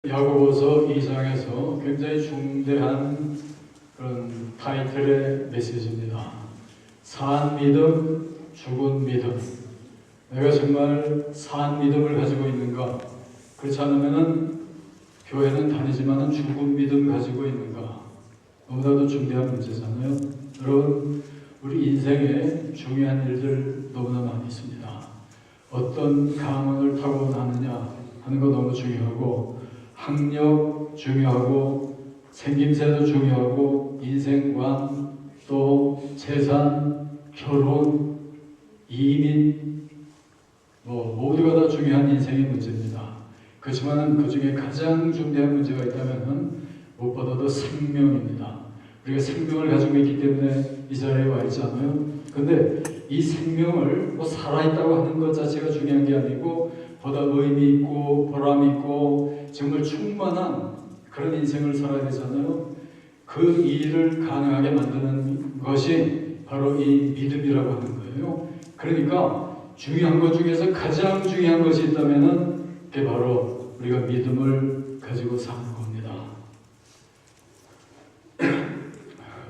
야고보서 2장에서 굉장히 중대한 그런 타이틀의 메시지입니다. 산 믿음, 죽은 믿음. 내가 정말 산 믿음을 가지고 있는가? 그렇지 않으면은 교회는 다니지만은 죽은 믿음 가지고 있는가? 너무나도 중대한 문제잖아요. 여러분, 우리 인생에 중요한 일들 너무나 많이 있습니다. 어떤 가문을 타고 나느냐 하는 거 너무 중요하고, 학력 중요하고, 생김새도 중요하고, 인생관, 또 재산, 결혼, 이민, 모두가 다 중요한 인생의 문제입니다. 그렇지만 그 중에 가장 중대한 문제가 있다면 무엇보다도 생명입니다. 우리가 생명을 가지고 있기 때문에 이 자리에 와 있잖아요. 근데 이 생명을 살아있다고 하는 것 자체가 중요한 게 아니고, 보다 의미 있고 보람 있고 정말 충만한 그런 인생을 살아야 되잖아요. 그 일을 가능하게 만드는 것이 바로 이 믿음이라고 하는 거예요. 그러니까 중요한 것 중에서 가장 중요한 것이 있다면은 그게 바로 우리가 믿음을 가지고 사는 겁니다.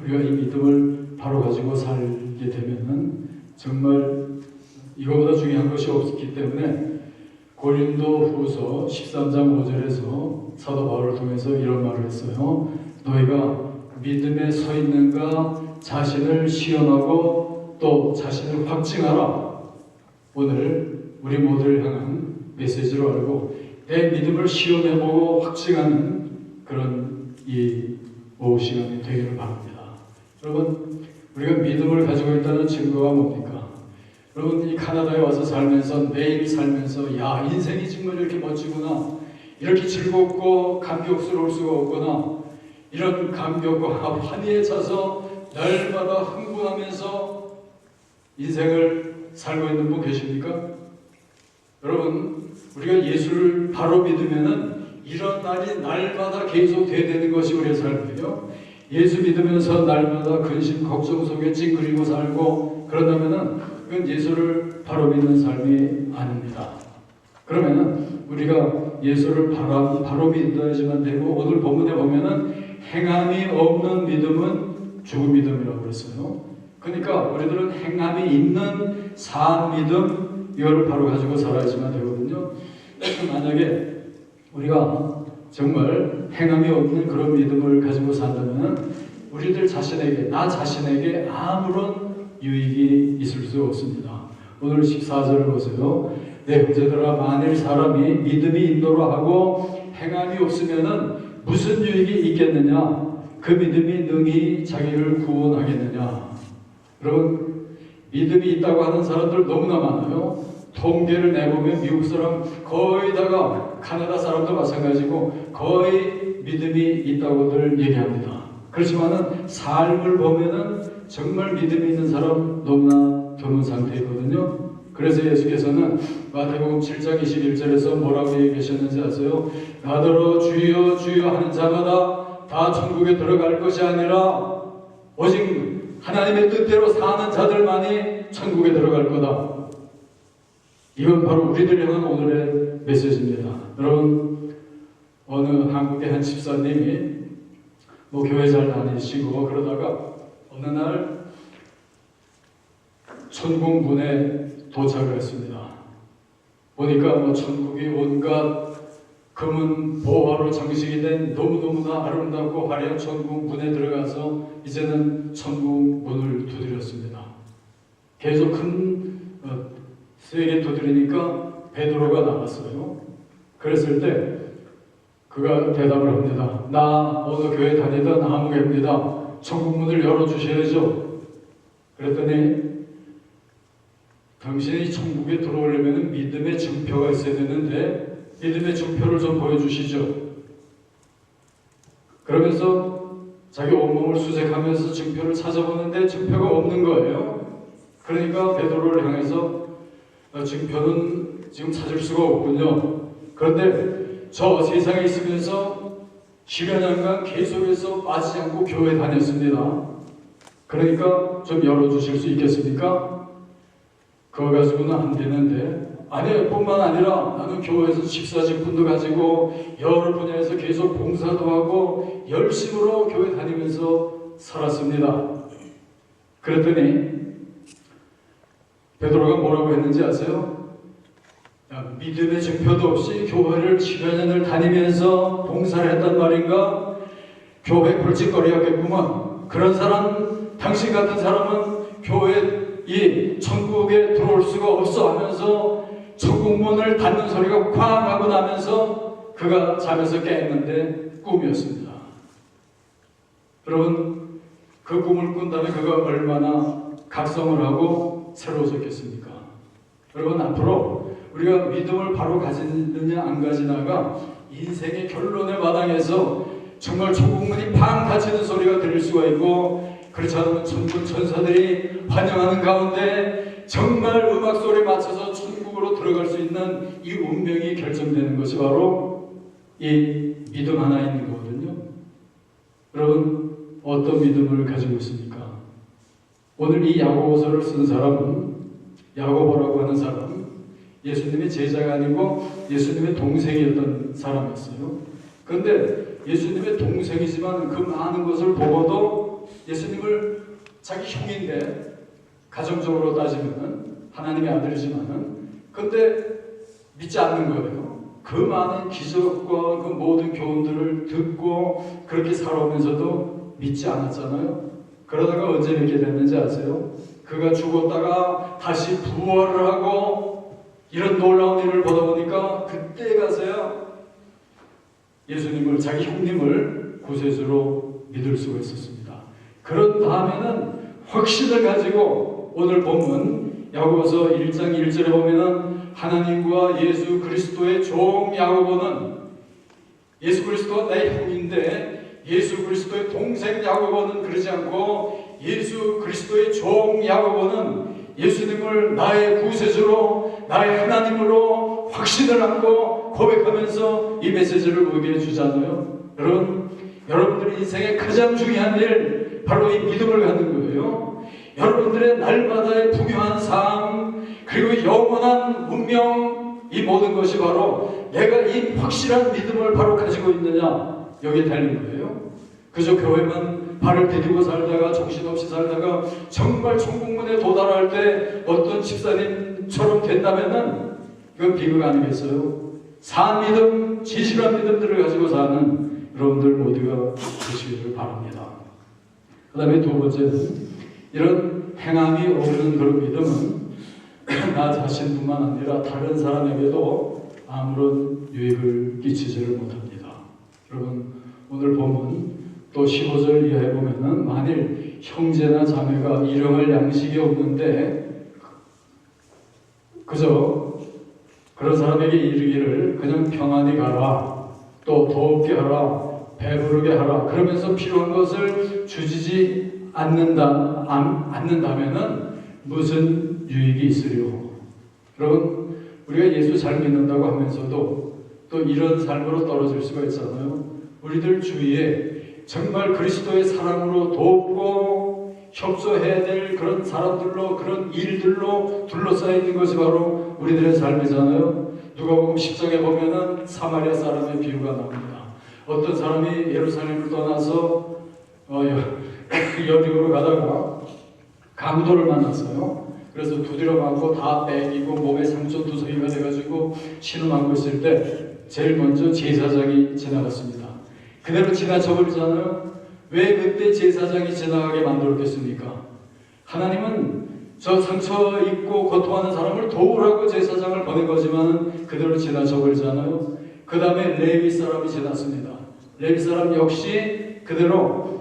우리가 이 믿음을 바로 가지고 살게 되면은 정말 이거보다 중요한 것이 없기 때문에 고린도후서 13장 5절에서 사도 바울을 통해서 이런 말을 했어요. 너희가 믿음에 서 있는가 자신을 시험하고 또 자신을 확증하라. 오늘 우리 모두를 향한 메시지로 알고 내 믿음을 시험해보고 확증하는 그런 이 오후 시간이 되기를 바랍니다. 여러분, 우리가 믿음을 가지고 있다는 증거가 뭡니까? 여러분, 이 카나다에 와서 살면서 매일 살면서 인생이 정말 이렇게 멋지구나, 이렇게 즐겁고 감격스러울 수가 없구나, 이런 감격과 환희에 차서 날마다 흥분하면서 인생을 살고 있는 분 계십니까? 여러분, 우리가 예수를 바로 믿으면은 이런 날이 날마다 계속 되는 것이 우리의 삶이에요. 예수 믿으면서 날마다 근심 걱정 속에 찡그리고 살고 그런다면은 그건 예수를 바로 믿는 삶이 아닙니다. 그러면은 우리가 예수를 바로 믿어야지만 되고, 오늘 본문에 보면은 행함이 없는 믿음은 죽은 믿음이라고 그랬어요. 그러니까 우리들은 행함이 있는 산 믿음, 이거를 바로 가지고 살아야지만 되거든요. 만약에 우리가 정말 행함이 없는 그런 믿음을 가지고 산다면 우리들 자신에게, 나 자신에게 아무런 유익이 있을 수 없습니다. 오늘 14절을 보세요. 내 형제들아, 만일 사람이 믿음이 있노라 하고 행함이 없으면은 무슨 유익이 있겠느냐? 그 믿음이 능히 자기를 구원하겠느냐? 여러분, 믿음이 있다고 하는 사람들 너무나 많아요. 통계를 내보면 미국 사람 거의 다가, 카나다 사람도 마찬가지고 거의 믿음이 있다고들 얘기합니다. 그렇지만은 삶을 보면은 정말 믿음이 있는 사람 너무나 드문 상태이거든요. 그래서 예수께서는 마태복음 7장 21절에서 뭐라고 얘기하셨는지 아세요? 나더러 주여 주여 하는 자마다 다 천국에 들어갈 것이 아니라 오직 하나님의 뜻대로 사는 자들만이 천국에 들어갈 거다. 이건 바로 우리들 향한 오늘의 메시지입니다. 여러분, 어느 한국의 한 집사님이 교회 잘 다니시고 그러다가 어느 날 천국문에 도착을 했습니다. 보니까 천국이 온갖 금은 보화로 장식이 된 너무너무나 아름답고 화려한 천국문에 들어가서 이제는 천국문을 두드렸습니다. 계속 세게 두드리니까 베드로가 나왔어요. 그랬을 때 그가 대답을 합니다. 나 어느 교회 다니던 아무개입니다. 천국문을 열어주셔야죠. 그랬더니 당신이 천국에 들어오려면 믿음의 증표가 있어야 되는데 믿음의 증표를 좀 보여주시죠. 그러면서 자기 온몸을 수색하면서 증표를 찾아보는데 증표가 없는 거예요. 그러니까 베드로를 향해서 증표는 지금 찾을 수가 없군요. 그런데 저 세상에 있으면서 10여 년간 계속해서 빠지지 않고 교회 다녔습니다. 그러니까 좀 열어주실 수 있겠습니까? 그거 가지고는 안 되는데 아니, 뿐만 아니라 나는 교회에서 집사직분도 가지고 여러 분야에서 계속 봉사도 하고 열심으로 교회 다니면서 살았습니다. 그랬더니 베드로가 뭐라고 했는지 아세요? 야, 믿음의 증표도 없이 교회를 10여 년을 다니면서 봉사를 했단 말인가? 교회 골칫거리였겠구먼. 그런 사람, 당신 같은 사람은 교회 이 천국에 들어올 수가 없어 하면서 천국 문을 닫는 소리가 쾅 하고 나면서 그가 잠에서 깼는데 꿈이었습니다. 여러분, 그 꿈을 꾼 다음에 그가 얼마나 각성을 하고 새로워졌겠습니까? 여러분, 앞으로 우리가 믿음을 바로 가지느냐 안 가지냐가 인생의 결론의 마당에서 정말 천국 문이 팡 닫히는 소리가 들릴 수가 있고, 그렇지 않으면 천군 천사들이 환영하는 가운데 정말 음악 소리에 맞춰서 천국으로 들어갈 수 있는 이 운명이 결정되는 것이 바로 이 믿음 하나 있는 거거든요. 여러분, 어떤 믿음을 가지고 있습니까? 오늘 이 야고보서를 쓴 사람은, 야고보라고 하는 사람, 예수님의 제자가 아니고 예수님의 동생이었던 사람이었어요. 그런데 예수님의 동생이지만 그 많은 것을 보고도 예수님을 자기 형인데, 가정적으로 따지면 하나님의 아들이지만은, 근데 믿지 않는 거예요. 그 많은 기적과 그 모든 교훈들을 듣고 그렇게 살아오면서도 믿지 않았잖아요. 그러다가 언제 믿게 됐는지 아세요? 그가 죽었다가 다시 부활을 하고 이런 놀라운 일을 보다 보니까 그때 가서야 예수님을, 자기 형님을 구세주로 믿을 수가 있었습니다. 그런 다음에는 확신을 가지고 오늘 본문 야고보서 1장 1절에 보면은 하나님과 예수 그리스도의 종 야고보는, 예수 그리스도가 내 형인데 예수 그리스도의 동생 야고보는 그러지 않고 예수 그리스도의 종 야고보는 예수님을 나의 구세주로, 나의 하나님으로 확신을 갖고 고백하면서 이 메시지를 우리에게 주잖아요. 여러분들의 인생의 가장 중요한 일, 바로 이 믿음을 갖는 거예요. 여러분들의 날마다의 부유한 삶, 그리고 영원한 운명, 이 모든 것이 바로 내가 이 확실한 믿음을 바로 가지고 있느냐, 여기에 달린 거예요. 그저 교회만 발을 디디고 살다가 정신없이 살다가 정말 천국문에 도달할 때 어떤 집사님처럼 된다면은 이건 비극 아니겠어요? 산 믿음, 진실한 믿음들을 가지고 사는 여러분들 모두가 되시기를 바랍니다. 그 다음에 두 번째는, 이런 행함이 없는 그런 믿음은 나 자신뿐만 아니라 다른 사람에게도 아무런 유익을 끼치지를 못합니다. 여러분, 오늘 보면 또 15절 이하에 보면은, 만일 형제나 자매가 일용할 양식이 없는데 그저 그런 사람에게 이르기를 그냥 평안히 가라, 또 더웁게 하라, 배부르게 하라, 그러면서 필요한 것을 주지 않는다면은 무슨 유익이 있으리요? 여러분, 우리가 예수 잘 믿는다고 하면서도 또 이런 삶으로 떨어질 수가 있잖아요. 우리들 주위에 정말 그리스도의 사랑으로 돕고 협조해야 될 그런 사람들로, 그런 일들로 둘러싸여 있는 것이 바로 우리들의 삶이잖아요. 누가복음 10장에 보면은 사마리아 사람의 비유가 나옵니다. 어떤 사람이 예루살렘을 떠나서 여리고로 가다가 강도를 만났어요. 그래서 두드려 맞고 다 빼기고 몸에 상처 두성이가 돼가지고 신음하고 있을 때 제일 먼저 제사장이 지나갔습니다. 그대로 지나쳐버리잖아요. 왜 그때 제사장이 지나가게 만들었겠습니까? 하나님은 저 상처 입고 고통하는 사람을 도우라고 제사장을 보낸 거지만 그대로 지나쳐버리잖아요. 그 다음에 레위 사람이 지났습니다. 레위 사람 역시 그대로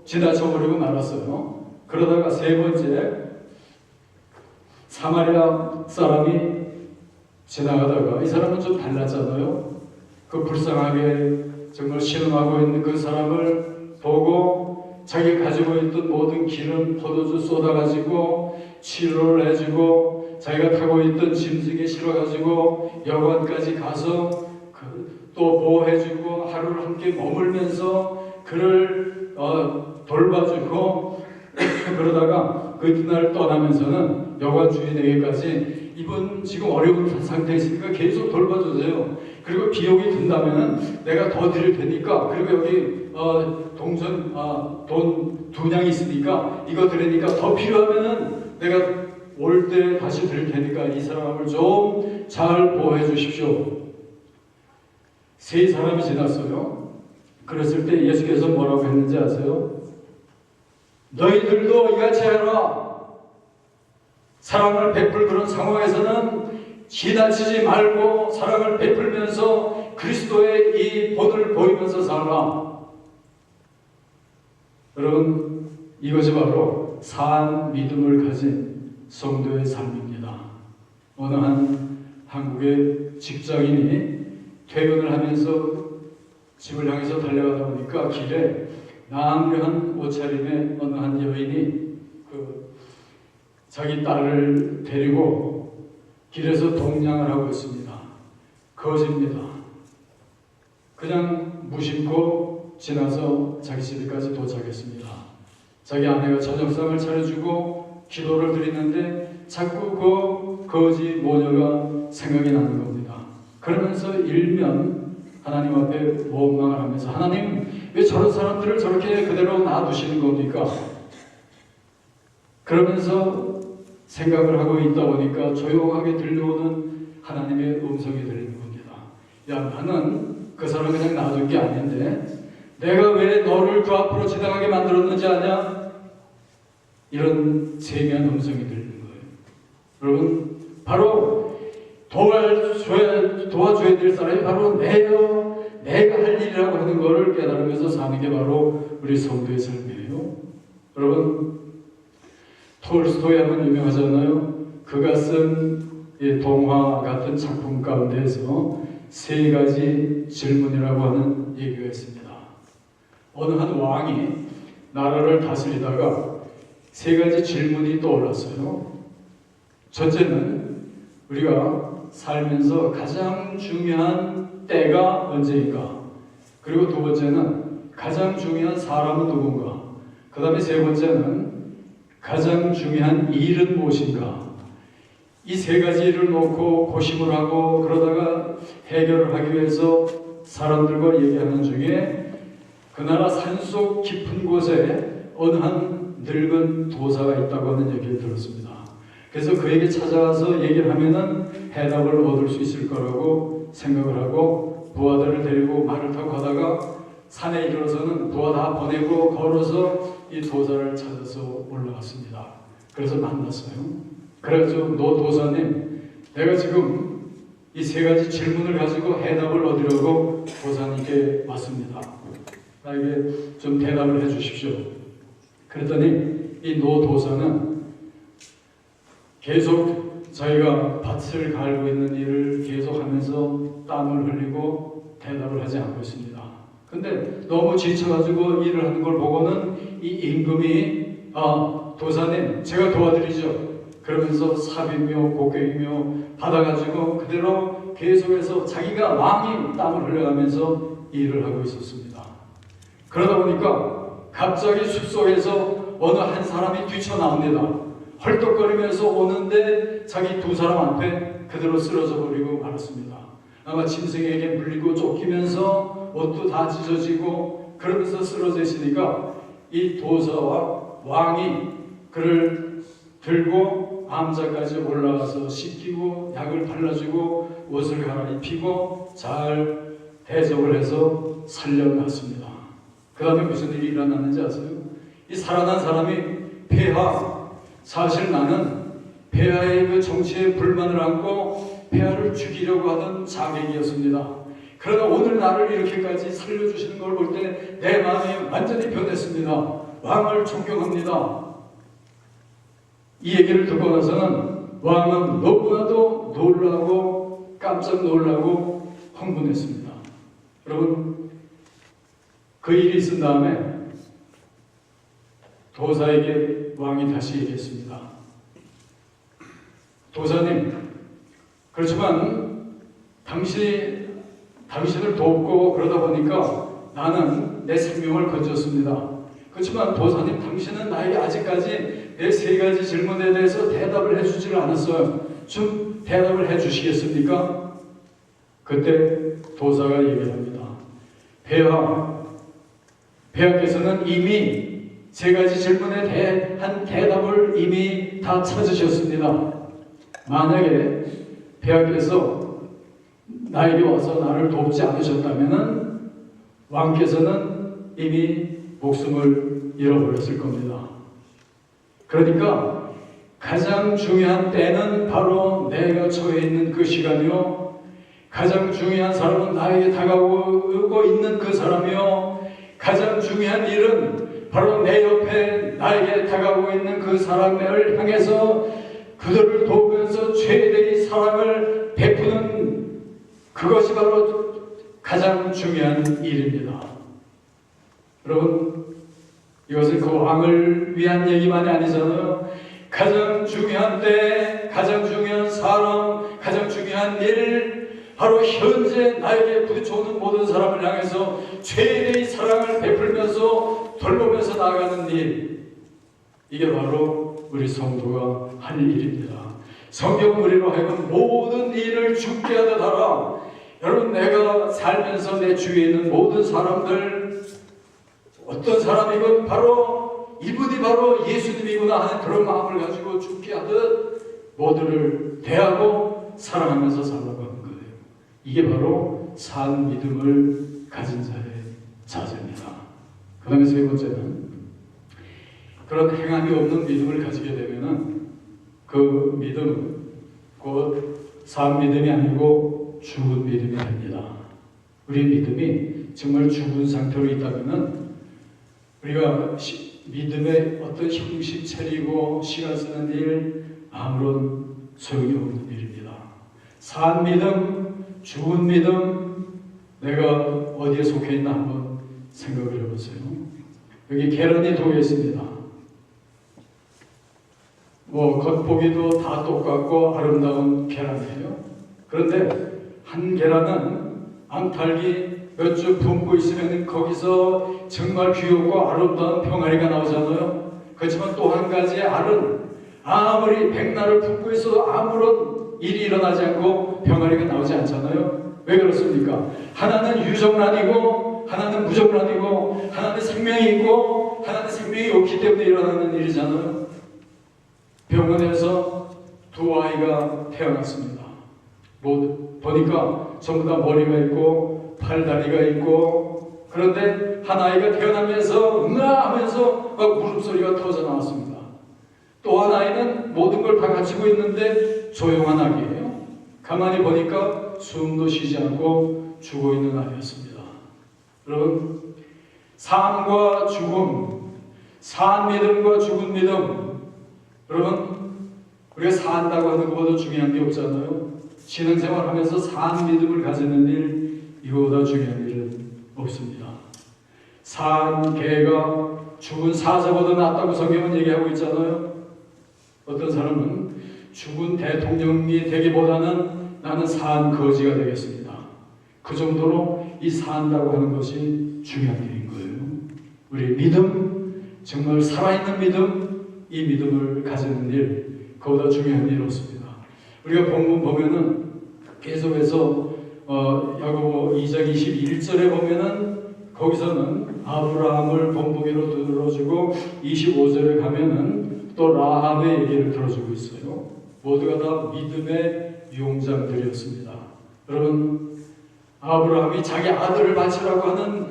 지나쳐버리고 말았어요. 그러다가 세 번째 사마리아 사람이 지나가다가, 이 사람은 좀 달랐잖아요. 그 불쌍하게 정말 신음하고 있는 그 사람을 보고 자기가 가지고 있던 모든 기름, 포도주 쏟아가지고 치료를 해주고, 자기가 타고 있던 짐승에 실어가지고 여관까지 가서 또 보호해주고 하루를 함께 머물면서 그를 돌봐주고 그러다가 그 이튿날 떠나면서는 여관 주인에게까지 이분 지금 어려운 상태에 있으니까 계속 돌봐주세요. 그리고 비용이 든다면 내가 더 드릴 테니까, 그리고 여기 돈 2냥이 있으니까 이거 드리니까 더 필요하면은 내가 올 때 다시 드릴 테니까 이 사람을 좀 잘 보호해 주십시오. 3사람이 지났어요. 그랬을 때 예수께서 뭐라고 했는지 아세요? 너희들도 이같이 해라. 사랑을 베풀 그런 상황에서는 지나치지 말고 사랑을 베풀면서 그리스도의 이 본을 보이면서 살아라. 여러분, 이것이 바로 사한 믿음을 가진 성도의 삶입니다. 어느 한 한국의 직장인이 퇴근을 하면서 집을 향해서 달려가다 보니까 길에 나무한 옷차림의 어느 한 여인이 자기 딸을 데리고 길에서 동냥을 하고 있습니다. 거지입니다. 그냥 무심코 지나서 자기 집에까지 도착했습니다. 자기 아내가 저녁상을 차려주고 기도를 드리는데 자꾸 그 거지 모녀가 생각이 나는 겁니다. 그러면서 일면 하나님 앞에 원망을 하면서, 하나님 왜 저런 사람들을 저렇게 그대로 놔두시는 겁니까? 그러면서 생각을 하고 있다 보니까 조용하게 들려오는 하나님의 음성이 들리는 겁니다. 야, 나는 그 사람 그냥 놔둔 게 아닌데 내가 왜 너를 그 앞으로 지나가게 만들었는지 아냐? 이런 세미한 음성이 들리는 거예요. 여러분, 바로 도와줘야 될 사람이 바로 내가 할 일이라고 하는 것을 깨달으면서 사는 게 바로 우리 성도의 삶이에요. 여러분, 톨스토이 하면 유명하잖아요. 그가 쓴 동화 같은 작품 가운데에서 3가지 질문이라고 하는 얘기가 있습니다. 어느 한 왕이 나라를 다스리다가 3가지 질문이 떠올랐어요. 첫째는 우리가 살면서 가장 중요한 때가 언제인가? 그리고 2번째는 가장 중요한 사람은 누군가? 그 다음에 3번째는 가장 중요한 일은 무엇인가? 이 3가지를 놓고 고심을 하고 그러다가 해결을 하기 위해서 사람들과 얘기하는 중에 그 나라 산속 깊은 곳에 어느 한 늙은 도사가 있다고 하는 얘기를 들었습니다. 그래서 그에게 찾아가서 얘기를 하면은 해답을 얻을 수 있을 거라고 생각을 하고 부하들을 데리고 말을 타고 가다가 산에 이르러서는 부하 다 보내고 걸어서 이 도사를 찾아서 올라갔습니다. 그래서 만났어요. 그래가지고 노 도사님, 내가 지금 이 3가지 질문을 가지고 해답을 얻으려고 도사님께 왔습니다. 나에게 좀 대답을 해주십시오. 그랬더니 이 노 도사는 계속 자기가 밭을 갈고 있는 일을 계속하면서 땀을 흘리고 대답을 하지 않고 있습니다. 근데 너무 지쳐가지고 일을 하는 걸 보고는 이 임금이 도사님 제가 도와드리죠. 그러면서 삽이며 곡괭이며 받아가지고 그대로 계속해서 자기가 왕이 땀을 흘려가면서 일을 하고 있었습니다. 그러다 보니까 갑자기 숲속에서 어느 한 사람이 뛰쳐나옵니다. 헐떡거리면서 오는데 자기 2사람 앞에 그대로 쓰러져 버리고 말았습니다. 아마 짐승에게 물리고 쫓기면서 옷도 다 찢어지고 그러면서 쓰러져 있으니까 이 도사와 왕이 그를 들고 암자까지 올라가서 씻기고 약을 발라주고 옷을 갈아입히고 잘 대접을 해서 살려놨습니다. 그 다음에 무슨 일이 일어났는지 아세요? 이 살아난 사람이 폐하, 사실 나는 폐하의 그 정치에 불만을 안고 폐하를 죽이려고 하던 자객이었습니다. 그러나 오늘 나를 이렇게까지 살려주시는 걸 볼 때 내 마음이 완전히 변했습니다. 왕을 존경합니다. 이 얘기를 듣고 나서는 왕은 너무나도 놀라고 깜짝 놀라고 흥분했습니다. 여러분, 그 일이 있은 다음에 도사에게 왕이 다시 얘기했습니다. 도사님, 그렇지만 당신을 돕고 그러다 보니까 나는 내 생명을 건졌습니다. 그렇지만 도사님, 당신은 나에게 아직까지 내 3가지 질문에 대해서 대답을 해주지를 않았어요. 좀 대답을 해 주시겠습니까? 그때 도사가 얘기를 합니다. 폐하께서는 이미 세 가지 질문에 대한 대답을 이미 다 찾으셨습니다. 만약에 폐하께서 나에게 와서 나를 돕지 않으셨다면 왕께서는 이미 목숨을 잃어버렸을 겁니다. 그러니까 가장 중요한 때는 바로 내가 처해 있는 그 시간이요, 가장 중요한 사람은 나에게 다가오고 있는 그 사람이요, 가장 중요한 일은 바로 내 옆에 나에게 다가오고 있는 그 사람을 향해서 그들을 도우면서 최대의 사랑을 베푸는 그것이 바로 가장 중요한 일입니다. 여러분, 이것은 그 왕을 위한 얘기만이 아니잖아요. 가장 중요한 때, 가장 중요한 사람, 가장 중요한 일, 바로 현재 나에게 부딪혀오는 모든 사람을 향해서 최대의 사랑을 베풀면서 돌보면서 나아가는 일, 이게 바로 우리 성도가 할 일입니다. 성경 우리로 하여금 모든 일을 죽게 하듯 하라. 여러분, 내가 살면서 내 주위에 있는 모든 사람들, 어떤 사람이건 바로 이분이 바로 예수님이구나 하는 그런 마음을 가지고 죽게 하듯 모두를 대하고 사랑하면서 살라고 하는 거예요. 이게 바로 산 믿음을 가진 자의 자세입니다. 그 다음에 세 번째는, 그런 행함이 없는 믿음을 가지게 되면은 그 믿음은 곧 산 믿음이 아니고 죽은 믿음이 됩니다. 우리 믿음이 정말 죽은 상태로 있다면은 우리가 믿음의 어떤 형식 차리고 시간 쓰는 일, 아무런 소용이 없는 일입니다. 산 믿음, 죽은 믿음, 내가 어디에 속해 있나 한번 생각을 해보세요. 여기 계란이 두 개 있습니다. 겉보기도 다 똑같고 아름다운 계란이에요. 그런데 한 계란은 앙탈기 몇 주 품고 있으면 거기서 정말 귀엽고 아름다운 병아리가 나오잖아요. 그렇지만 또 한 가지의 알은 아무리 백날을 품고 있어도 아무런 일이 일어나지 않고 병아리가 나오지 않잖아요. 왜 그렇습니까? 하나는 유정란이고 하나는 무정란이고 하나는 생명이 있고 하나는 생명이 없기 때문에 일어나는 일이잖아요. 병원에서 두 아이가 태어났습니다. 보니까 전부 다 머리가 있고 팔다리가 있고, 그런데 한 아이가 태어나면서 응아 하면서 막 울음소리가 터져 나왔습니다. 또 한 아이는 모든 걸 다 갖추고 있는데 조용한 아기예요. 가만히 보니까 숨도 쉬지 않고 죽어 있는 아이였습니다. 여러분, 삶과 죽음, 산 믿음과 죽은 믿음, 여러분, 우리가 산다고 하는 것보다 중요한 게 없잖아요. 신앙생활 하면서 산 믿음을 가지는 일, 이거보다 중요한 일은 없습니다. 산 개가 죽은 사자보다 낫다고 성경은 얘기하고 있잖아요. 어떤 사람은 죽은 대통령이 되기보다는 나는 산 거지가 되겠습니다. 그 정도로 이 산다고 하는 것이 중요한 일인 거예요. 우리 믿음, 정말 살아있는 믿음, 이 믿음을 가지는 일, 그보다 중요한 일 없습니다. 우리가 본문 보면은 계속해서 야고보 2장 21절에 보면은 거기서는 아브라함을 본보기로 들어주고 25절에 가면은 또 라합의 얘기를 들어주고 있어요. 모두가 다 믿음의 용장들이었습니다. 여러분, 아브라함이 자기 아들을 바치라고 하는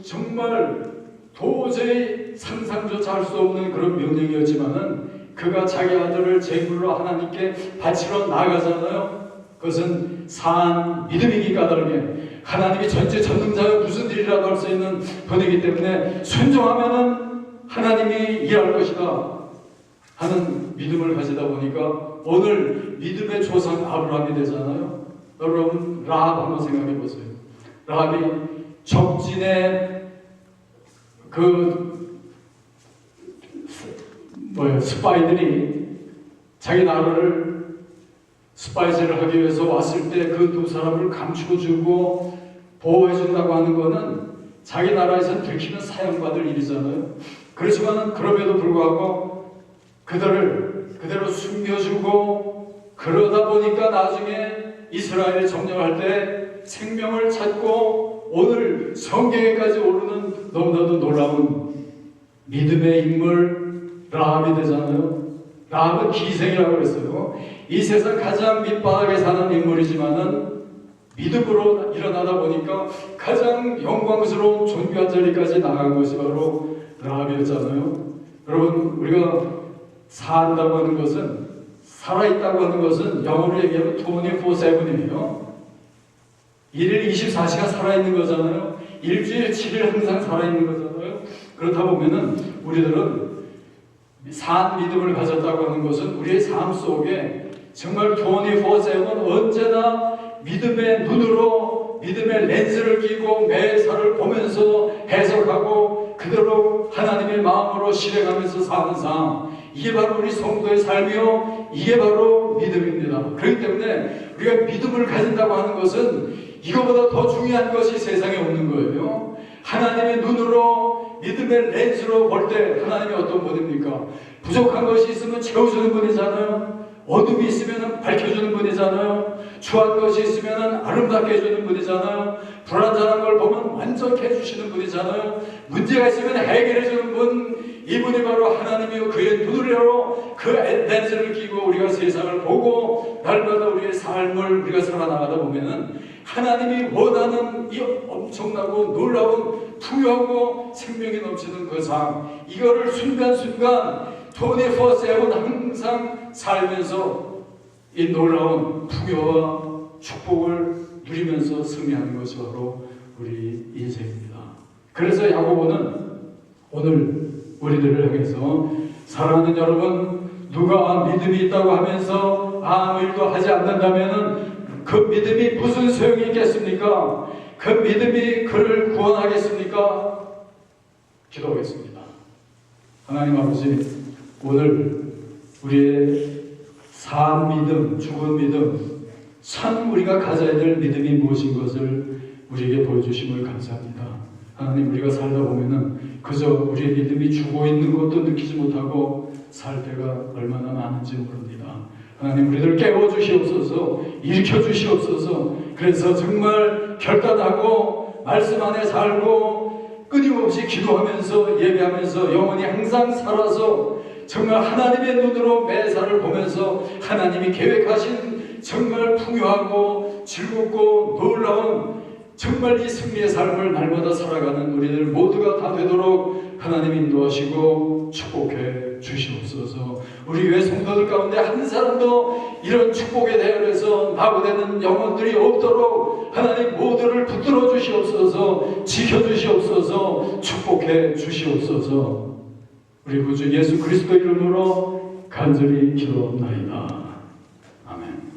정말 도저히 상상조차 할 수 없는 그런 명령이었지만은 그가 자기 아들을 제물로 하나님께 바치러 나가잖아요. 그것은 산 믿음이기 까닭에 하나님이 전지전능자여 무슨 일이라도 할 수 있는 분이기 때문에 순종하면은 하나님이 일할 것이다 하는 믿음을 가지다 보니까 오늘 믿음의 조상 아브라함이 되잖아요. 여러분, 라합 한번 생각해 보세요. 라합이 적진의 스파이들이 자기 나라를 스파이스를 하기 위해서 왔을 때 그 두 사람을 감춰주고 보호해준다고 하는 것은 자기 나라에서 들키면 사형받을 일이잖아요. 그렇지만 그럼에도 불구하고 그들을 그대로 숨겨주고 그러다 보니까 나중에 이스라엘이 점령할 때 생명을 찾고 오늘 성경에까지 오르는 너무나도 놀라운 믿음의 인물 라합이 되잖아요. 라합은 기생이라고 그랬어요. 이 세상 가장 밑바닥에 사는 인물이지만은 믿음으로 일어나다 보니까 가장 영광스러운 존귀한 자리까지 나간 것이 바로 라합이었잖아요. 여러분, 우리가 산다고 하는 것은, 살아있다고 하는 것은 영어로 얘기하면 24/7이에요. 1일 24시간 살아있는 거잖아요. 일주일 7일 항상 살아있는 거잖아요. 그렇다 보면은 우리들은 산 믿음을 가졌다고 하는 것은 우리의 삶 속에 정말 24/7 언제나 믿음의 눈으로, 믿음의 렌즈를 끼고 매사를 보면서 해석하고 그대로 하나님의 마음으로 실행하면서 사는 삶, 이게 바로 우리 성도의 삶이요, 이게 바로 믿음입니다. 그렇기 때문에 우리가 믿음을 가진다고 하는 것은 이거보다 더 중요한 것이 세상에 없는 거예요. 하나님의 눈으로, 믿음의 렌즈로 볼 때 하나님이 어떤 분입니까? 부족한 것이 있으면 채워주는 분이잖아요. 어둠이 있으면 밝혀주는 분이잖아요. 추한 것이 있으면 아름답게 해주는 분이잖아요. 불안전한 걸 보면 완전케 해주시는 분이잖아요. 문제가 있으면 해결해주는 분, 이분이 바로 하나님이요, 그의 눈으로 그 렌즈를 끼고 우리가 세상을 보고 날마다 우리의 삶을 우리가 살아나가다 보면은 하나님이 원하는 이 엄청나고 놀라운 풍요하고 생명이 넘치는 그 삶, 이거를 순간순간 24/7 항상 살면서 이 놀라운 풍요와 축복을 누리면서 승리하는 것이 바로 우리 인생입니다. 그래서 야고보는 오늘 우리들을 향해서, 사랑하는 여러분, 누가 믿음이 있다고 하면서 아무 일도 하지 않는다면은 그 믿음이 무슨 소용이 있겠습니까? 그 믿음이 그를 구원하겠습니까? 기도하겠습니다. 하나님 아버지, 오늘 우리의 산 믿음, 죽은 믿음, 참 우리가 가져야 될 믿음이 무엇인 것을 우리에게 보여주심을 감사합니다. 하나님, 우리가 살다 보면은 그저 우리의 믿음이 죽어 있는 것도 느끼지 못하고 살 때가 얼마나 많은지 모릅니다. 하나님, 우리들 깨워주시옵소서, 일으켜주시옵소서. 그래서 정말 결단하고 말씀 안에 살고 끊임없이 기도하면서 예배하면서 영원히 항상 살아서 정말 하나님의 눈으로 매사를 보면서 하나님이 계획하신 정말 풍요하고 즐겁고 놀라운 정말 이 승리의 삶을 날마다 살아가는 우리들 모두가 다 되도록 하나님 인도하시고 축복해 주시옵소서. 우리 교회 성도들 가운데 한 사람도 이런 축복에 대하여서 낙오되는 영혼들이 없도록 하나님 모두를 붙들어 주시옵소서, 지켜 주시옵소서, 축복해 주시옵소서. 우리 구주 예수 그리스도 이름으로 간절히 기도합나이다. 아멘.